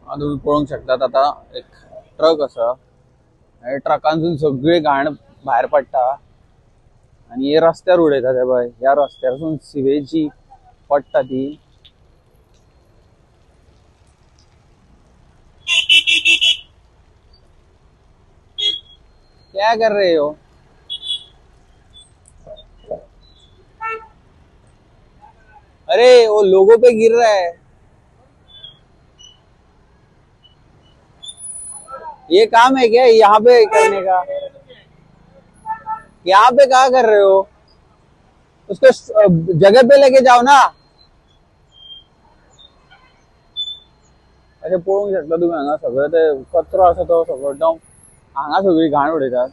तुम्ही पळोवंक शकतात आता एक ट्रक असा ट्रकांसून सगळी घाण भायर पडटा आणि हे रस्त्यार उडयता ते पळय ह्या रस्त्यारसून सिवेज जी पडटा ती क्या कर रहे हो अरे वो लोगों पे गिर रहा है ये काम है क्या यहाँ पे करने का यहाँ पे क्या कर रहे हो उसको जगह पे लेके जाओ ना अशें पळोवंक शकता तुम्ही हांगा सगळं ते कचरो आसा तो सगळो हांगा सगळी घाण उडयतात